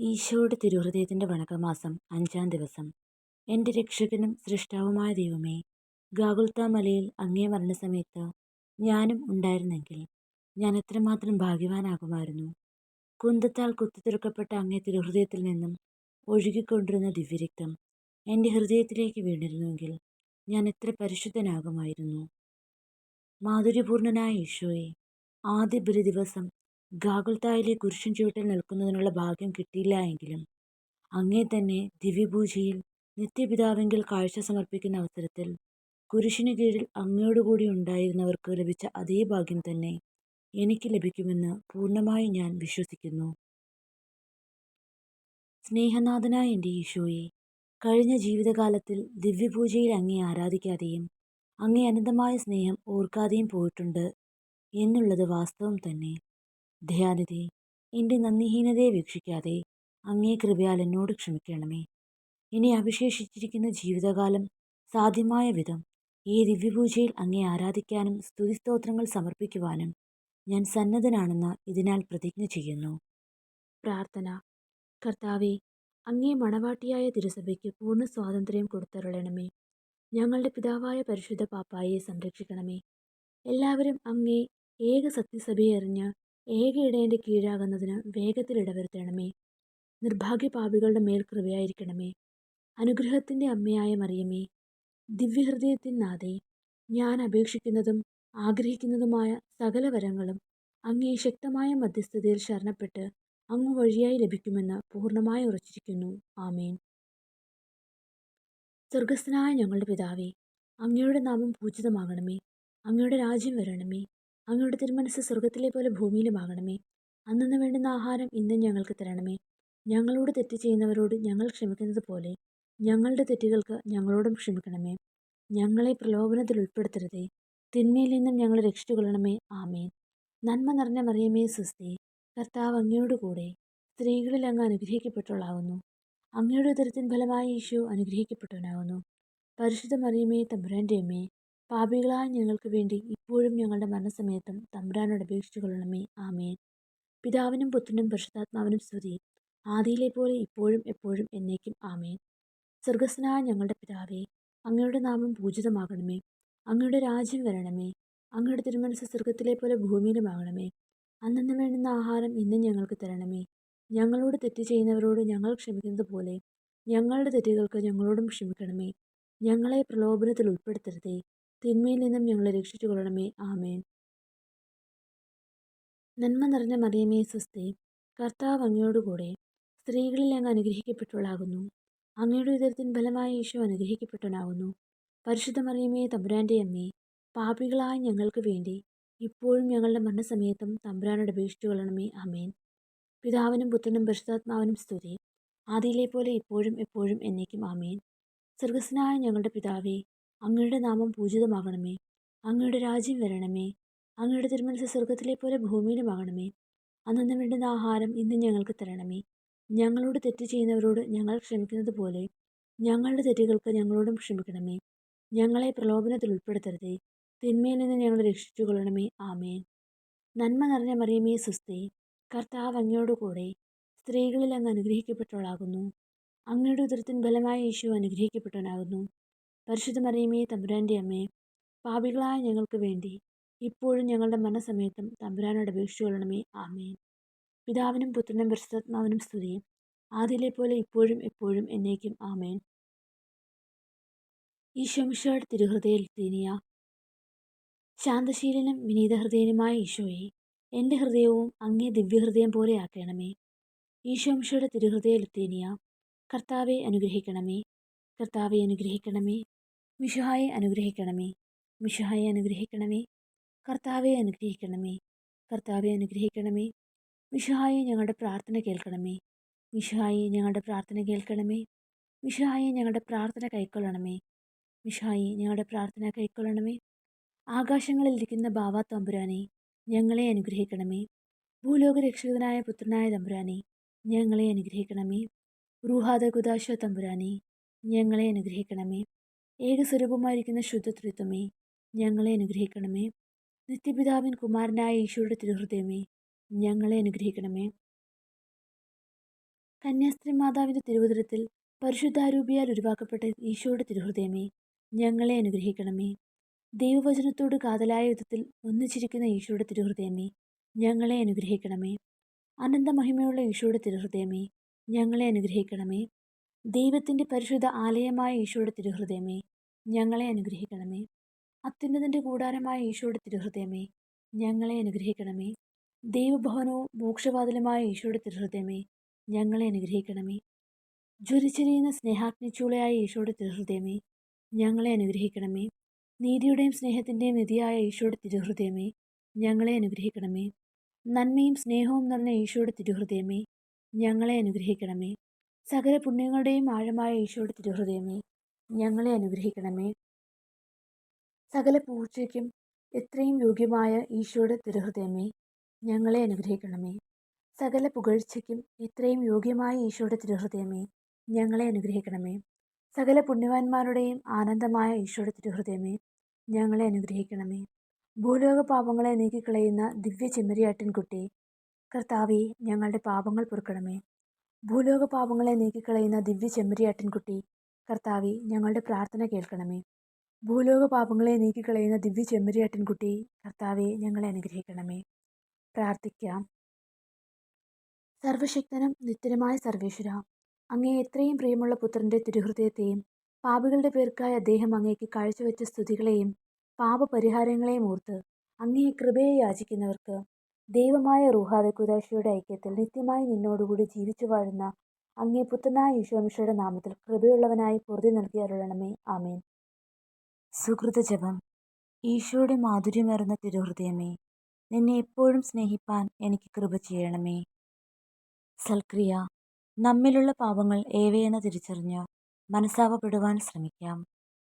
ഈശോയുടെ തിരുഹൃദയത്തിൻ്റെ വണക്കമാസം 5-ാം ദിവസം. എൻ്റെ രക്ഷകനും സൃഷ്ടാവുമായ ദൈവമേ, ഗാഗുൽത്താ മലയിൽ അങ്ങേ മരണസമയത്ത് ഞാനും ഉണ്ടായിരുന്നെങ്കിൽ ഞാൻ എത്രമാത്രം ഭാഗ്യവാനാകുമായിരുന്നു. കുന്തത്താൽ കുത്തിത്തുറക്കപ്പെട്ട അങ്ങേ തിരുഹൃദയത്തിൽ നിന്നും ഒഴുകിക്കൊണ്ടിരുന്ന ദിവ്യരക്തം എൻ്റെ ഹൃദയത്തിലേക്ക് വീണിരുന്നുവെങ്കിൽ ഞാൻ എത്ര പരിശുദ്ധനാകുമായിരുന്നു. മാധുര്യപൂർണനായ ഈശോയെ, ആദ്യ ബലി ദിവസം ഗാഗുൽത്തായിലെ കുരിശിൻ ചുവട്ടിൽ നിൽക്കുന്നതിനുള്ള ഭാഗ്യം കിട്ടിയില്ല എങ്കിലും അങ്ങേ തന്നെ ദിവ്യപൂജയിൽ നിത്യപിതാവെങ്കിൽ കാഴ്ച സമർപ്പിക്കുന്ന അവസരത്തിൽ കുരിശിന് കീഴിൽ അങ്ങയോടുകൂടി ഉണ്ടായിരുന്നവർക്ക് ലഭിച്ച അതേ ഭാഗ്യം തന്നെ എനിക്ക് ലഭിക്കുമെന്ന് പൂർണ്ണമായി ഞാൻ വിശ്വസിക്കുന്നു. സ്നേഹനാഥനായ എൻ്റെ ഈശോയെ, കഴിഞ്ഞ ജീവിതകാലത്തിൽ ദിവ്യപൂജയിൽ അങ്ങേ ആരാധിക്കാതെയും അങ്ങേ അനന്തമായ സ്നേഹം ഓർക്കാതെയും പോയിട്ടുണ്ട് എന്നുള്ളത് വാസ്തവം തന്നെ. ദയാനിധി, എൻ്റെ നന്ദിഹീനതയെ വീക്ഷിക്കാതെ അങ്ങേ കൃപയാൽ എന്നോട് ക്ഷമിക്കണമേ. ഇനി അവശേഷിച്ചിരിക്കുന്ന ജീവിതകാലം സാധ്യമായ വിധം ഈ ദിവ്യപൂജയിൽ അങ്ങേ ആരാധിക്കാനും സ്തുതിസ്തോത്രങ്ങൾ സമർപ്പിക്കുവാനും ഞാൻ സന്നദ്ധനാണെന്ന് ഇതിനാൽ പ്രതിജ്ഞ ചെയ്യുന്നു. പ്രാർത്ഥന. കർത്താവെ, അങ്ങേ മണവാട്ടിയായ തിരുസഭയ്ക്ക് പൂർണ്ണ സ്വാതന്ത്ര്യം കൊടുത്തരുളണമേ. ഞങ്ങളുടെ പിതാവായ പരിശുദ്ധ പാപ്പായെ സംരക്ഷിക്കണമേ. എല്ലാവരും അങ്ങേ ഏക സത്യസഭയെ അറിഞ്ഞ് ഏക ഇടയൻ്റെ കീഴാകുന്നതിന് വേഗത്തിൽ ഇടവരുത്തണമേ. നിർഭാഗ്യപാപികളുടെ മേൽ കൃപയായിരിക്കണമേ. അനുഗ്രഹത്തിൻ്റെ അമ്മയായ മറിയമേ, ദിവ്യഹൃദയത്തിൻ നാഥേ, ഞാൻ അപേക്ഷിക്കുന്നതും ആഗ്രഹിക്കുന്നതുമായ സകല വരങ്ങളും അങ്ങേ ശക്തമായ മധ്യസ്ഥതയിൽ ശരണപ്പെട്ട് അങ്ങ് വഴിയായി ലഭിക്കുമെന്ന് പൂർണ്ണമായി ഉറച്ചിരിക്കുന്നു. ആമേൻ. സ്വർഗസ്ഥനായ ഞങ്ങളുടെ പിതാവേ, അങ്ങയുടെ നാമം പൂജിതമാകണമേ. അങ്ങയുടെ രാജ്യം വരണമേ. അങ്ങയുടെ തിരുമനസ് സ്വർഗത്തിലെ പോലെ ഭൂമിയിലുമാകണമേ. അന്നന്ന് വേണ്ടുന്ന ആഹാരം ഇന്നും ഞങ്ങൾക്ക് തരണമേ. ഞങ്ങളോട് തെറ്റ് ചെയ്യുന്നവരോട് ഞങ്ങൾ ക്ഷമിക്കുന്നത് പോലെ ഞങ്ങളുടെ തെറ്റുകൾക്ക് ഞങ്ങളോടും ക്ഷമിക്കണമേ. ഞങ്ങളെ പ്രലോഭനത്തിൽ ഉൾപ്പെടുത്തരുതേ, തിന്മയിൽ നിന്നും ഞങ്ങളെ രക്ഷിച്ചുകൊള്ളണമേ. ആമേൻ. നന്മ നിറഞ്ഞ മറിയമേ സ്വസ്തി, കർത്താവ് അങ്ങയോട് കൂടെ സ്ത്രീകളിൽ അങ്ങ് അനുഗ്രഹിക്കപ്പെട്ടവളാകുന്നു. അങ്ങയുടെ ഉദരത്തിൻ ഫലമായ ഈശോ അനുഗ്രഹിക്കപ്പെട്ടവനാകുന്നു. പരിശുദ്ധ മറിയമേ, തമ്പുരാൻ്റെ അമ്മേ, പാപികളായ ഞങ്ങൾക്ക് വേണ്ടി ഇപ്പോഴും ഞങ്ങളുടെ മരണസമയത്തും തമ്പുരാനോട് അപേക്ഷിച്ചു കൊള്ളണമേ. ആമേൻ. പിതാവിനും പുത്രനും പരിശുദ്ധാത്മാവിനും സ്തുതി, ആദിയിലെ പോലെ ഇപ്പോഴും എപ്പോഴും എന്നേക്കും. ആമേൻ. സ്വർഗസ്ഥനായ ഞങ്ങളുടെ പിതാവേ, അങ്ങയുടെ നാമം പൂജിതമാകണമേ. അങ്ങയുടെ രാജ്യം വരണമേ. അങ്ങയുടെ തിരുമനസ് സ്വർഗത്തിലെ പോലെ ഭൂമിയിലുമാകണമേ. അന്നന്ന് വേണ്ടുന്ന ആഹാരം ഇന്നും ഞങ്ങൾക്ക് തരണമേ. ഞങ്ങളോട് തെറ്റ് ചെയ്യുന്നവരോട് ഞങ്ങൾ ക്ഷമിക്കുന്നത് പോലെ ഞങ്ങളുടെ തെറ്റുകൾക്ക് ഞങ്ങളോടും ക്ഷമിക്കണമേ. ഞങ്ങളെ പ്രലോഭനത്തിൽ ഉൾപ്പെടുത്തരുതേ, തിന്മയിൽ നിന്നും ഞങ്ങളെ രക്ഷിച്ചു കൊള്ളണമേ. ആമേൻ. നന്മ നിറഞ്ഞ മറിയമേ സ്വസ്തി, കർത്താവ് അങ്ങയോടുകൂടെ സ്ത്രീകളിൽ അങ്ങ് അനുഗ്രഹിക്കപ്പെട്ടവളാകുന്നു. അങ്ങയുടെ ഉദരത്തിൻ ഫലമായ ഈശോ അനുഗ്രഹിക്കപ്പെട്ടവനാകുന്നു. പരിശുദ്ധ മറിയമേ, തമ്പുരാൻ്റെ അമ്മേ, പാപികളായ ഞങ്ങൾക്ക് വേണ്ടി ഇപ്പോഴും ഞങ്ങളുടെ മരണസമയത്തും തമ്പുരാനോട് അപേക്ഷിച്ചു കൊള്ളണമേ. ആമേൻ. പിതാവിനും പുത്രനും പരിശുദ്ധാത്മാവിനും സ്തുതി, ആദിയിലെ പോലെ ഇപ്പോഴും എപ്പോഴും എന്നേക്കും. ആമേൻ. സ്വർഗസ്ഥനായ ഞങ്ങളുടെ പിതാവേ, അങ്ങയുടെ നാമം പൂജിതമാകണമേ. അങ്ങയുടെ രാജ്യം വരണമേ. അങ്ങയുടെ തിരുമനസ് സ്വർഗത്തിലെ പോലെ ഭൂമിയിലുമാകണമേ. അന്നന്ന് വേണ്ടുന്ന ആഹാരം ഇന്ന് ഞങ്ങൾക്ക് തരണമേ. ഞങ്ങളോട് തെറ്റ് ചെയ്യുന്നവരോട് ഞങ്ങൾ ക്ഷമിക്കുന്നത് പോലെ ഞങ്ങളുടെ തെറ്റുകൾക്ക് ഞങ്ങളോടും ക്ഷമിക്കണമേ. ഞങ്ങളെ പ്രലോഭനത്തിൽ ഉൾപ്പെടുത്തരുതേ, തിന്മയിൽ നിന്ന് ഞങ്ങളെ രക്ഷിച്ചു കൊള്ളണമേ. ആമേൻ. നന്മ നിറഞ്ഞ മറിയമേ സ്വസ്തി, കർത്താവ് അങ്ങയോട് കൂടെ സ്ത്രീകളിൽ അങ്ങ് അനുഗ്രഹിക്കപ്പെട്ടവളാകുന്നു. അങ്ങയുടെ ഉദരത്തിൻ ഫലമായ ഈശോ അനുഗ്രഹിക്കപ്പെട്ടവനാകുന്നു. പരിശുദ്ധ മറിയമേ, തമ്പുരാൻ്റെ അമ്മേ, പാപികളായ ഞങ്ങൾക്ക് വേണ്ടി ഇപ്പോഴും ഞങ്ങളുടെ മരണസമയത്തും തമ്പുരാനോട് അപേക്ഷിച്ചു കൊള്ളണമേ. ആമേൻ. പിതാവിനും പുത്രനും പരിശുദ്ധാത്മാവിനും സ്തുതി, ആദിയിലെ പോലെ ഇപ്പോഴും എപ്പോഴും എന്നേക്കും. ആമേൻ. ഈശോ മിശിഹായുടെ തിരുഹൃദയ ലുത്തീനിയ. ശാന്തശീലനും വിനീതഹൃദയനുമായ ഈശോയെ, എൻ്റെ ഹൃദയവും അങ്ങേ ദിവ്യഹൃദയം പോലെ ആക്കണമേ. ഈശോ മിശിഹായുടെ തിരുഹൃദയ ലുത്തീനിയ. കർത്താവെ അനുഗ്രഹിക്കണമേ. കർത്താവെ അനുഗ്രഹിക്കണമേ. മിശിഹായെ അനുഗ്രഹിക്കണമേ. മിശിഹായെ അനുഗ്രഹിക്കണമേ. കർത്താവെ അനുഗ്രഹിക്കണമേ. കർത്താവെ അനുഗ്രഹിക്കണമേ. മിശിഹായെ ഞങ്ങളുടെ പ്രാർത്ഥന കേൾക്കണമേ. മിശിഹായെ ഞങ്ങളുടെ പ്രാർത്ഥന കേൾക്കണമേ. മിശിഹായെ ഞങ്ങളുടെ പ്രാർത്ഥന കൈക്കൊള്ളണമേ. മിശിഹായെ ഞങ്ങളുടെ പ്രാർത്ഥന കൈക്കൊള്ളണമേ. ആകാശങ്ങളിൽ ഇരിക്കുന്ന ബാവാ തമ്പുരാനെ, ഞങ്ങളെ അനുഗ്രഹിക്കണമേ. ഭൂലോക രക്ഷകനായ പുത്രനായ തമ്പുരാനെ, ഞങ്ങളെ അനുഗ്രഹിക്കണമേ. റൂഹാദ കുദാശ തമ്പുരാനെ, ഞങ്ങളെ അനുഗ്രഹിക്കണമേ. ഏകസ്വരൂപമായിരിക്കുന്ന ശുദ്ധത്രിത്വമേ, ഞങ്ങളെ അനുഗ്രഹിക്കണമേ. നിത്യപിതാവിൻ കുമാരനായ ഈശോയുടെ തിരുഹൃദയമേ, ഞങ്ങളെ അനുഗ്രഹിക്കണമേ. കന്യാസ്ത്രീ മാതാവിൻ്റെ തിരുവുദരത്തിൽ പരിശുദ്ധാരൂപിയാൽ ഉരുവാക്കപ്പെട്ട ഈശോയുടെ തിരുഹൃദയമേ, ഞങ്ങളെ അനുഗ്രഹിക്കണമേ. ദൈവവചനത്തോട് കാതലായ വിധത്തിൽ ഒന്നിച്ചിരിക്കുന്ന ഈശോയുടെ തിരുഹൃദയമേ, ഞങ്ങളെ അനുഗ്രഹിക്കണമേ. അനന്തമഹിമയുള്ള ഈശോയുടെ തിരുഹൃദയമേ, ഞങ്ങളെ അനുഗ്രഹിക്കണമേ. ദൈവത്തിൻ്റെ പരിശുദ്ധ ആലയമായ ഈശോയുടെ തിരുഹൃദയമേ, ഞങ്ങളെ അനുഗ്രഹിക്കണമേ. അത്യുന്നതൻ്റെ കൂടാരമായ ഈശോയുടെ തിരുഹൃദയമേ, ഞങ്ങളെ അനുഗ്രഹിക്കണമേ. ദൈവഭവനവും മോക്ഷവാതിലുമായ ഈശോയുടെ തിരുഹൃദയമേ, ഞങ്ങളെ അനുഗ്രഹിക്കണമേ. ജ്വലിച്ചെരിയുന്ന സ്നേഹാഗ്നിച്ചൂളയായ ഈശോയുടെ തിരുഹൃദയമേ, ഞങ്ങളെ അനുഗ്രഹിക്കണമേ. നീതിയുടെയും സ്നേഹത്തിൻ്റെയും നിധിയായ ഈശോയുടെ തിരുഹൃദയമേ, ഞങ്ങളെ അനുഗ്രഹിക്കണമേ. നന്മയും സ്നേഹവും നിറഞ്ഞ ഈശോയുടെ തിരുഹൃദയമേ, ഞങ്ങളെ അനുഗ്രഹിക്കണമേ. സകല പുണ്യങ്ങളുടെയും ആഴമായ ഈശോയുടെ തിരുഹൃദയമേ, ഞങ്ങളെ അനുഗ്രഹിക്കണമേ. സകല പൂഴ്ചയ്ക്കും എത്രയും യോഗ്യമായ ഈശോയുടെ തിരുഹൃദയമേ, ഞങ്ങളെ അനുഗ്രഹിക്കണമേ. സകല പുകഴ്ചയ്ക്കും എത്രയും യോഗ്യമായ ഈശോയുടെ തിരുഹൃദയമേ, ഞങ്ങളെ അനുഗ്രഹിക്കണമേ. സകല പുണ്യവാന്മാരുടെയും ആനന്ദമായ ഈശോയുടെ തിരുഹൃദയമേ, ഞങ്ങളെ അനുഗ്രഹിക്കണമേ. ഭൂലോക പാപങ്ങളെ നീക്കിക്കളയുന്ന ദിവ്യ ചെമ്മരിയാട്ടിൻകുട്ടി, കർത്താവേ, ഞങ്ങളുടെ പാപങ്ങൾ പൊറുക്കണമേ. ഭൂലോക പാപങ്ങളെ നീക്കിക്കളയുന്ന ദിവ്യ ചെമ്മരിയാട്ടിൻകുട്ടി, കർത്താവേ, ഞങ്ങളുടെ പ്രാർത്ഥന കേൾക്കണമേ. ഭൂലോക പാപങ്ങളെ നീക്കിക്കളയുന്ന ദിവ്യ ചെമ്മരിയാട്ടിൻകുട്ടി, കർത്താവേ, ഞങ്ങളെ അനുഗ്രഹിക്കണമേ. പ്രാർത്ഥിക്കാം. സർവശക്തനും നിത്യനുമായ സർവേശ്വര, അങ്ങേ എത്രയും പ്രിയമുള്ള പുത്രൻ്റെ തിരുഹൃദയത്തെയും പാപികളുടെ പേർക്കായി അദ്ദേഹം അങ്ങേക്ക് കാഴ്ചവെച്ച സ്തുതികളെയും പാപപരിഹാരങ്ങളെയും ഓർത്ത് അങ്ങേ കൃപയെ യാചിക്കുന്നവർക്ക് ദൈവമായ റൂഹാദക്കുദാശയുടെ ഐക്യത്തിൽ നിത്യമായി നിന്നോടുകൂടി ജീവിച്ചു വാഴുന്ന അങ്ങേ പുത്രനായ ഈശോമിശിഹായുടെ നാമത്തിൽ കൃപയുള്ളവനായി പൊറുതി നൽകി അരുളണമേ. ആമേൻ. സുകൃതജപം. ഈശോയുടെ മാധുര്യമേറുന്ന തിരുഹൃദയമേ, നിന്നെ എപ്പോഴും സ്നേഹിപ്പാൻ എനിക്ക് കൃപ ചെയ്യണമേ. സൽക്രിയ. നമ്മിലുള്ള പാപങ്ങൾ ഏവയെന്ന് തിരിച്ചറിഞ്ഞ് മനസ്താപപ്പെടുവാൻ ശ്രമിക്കാം.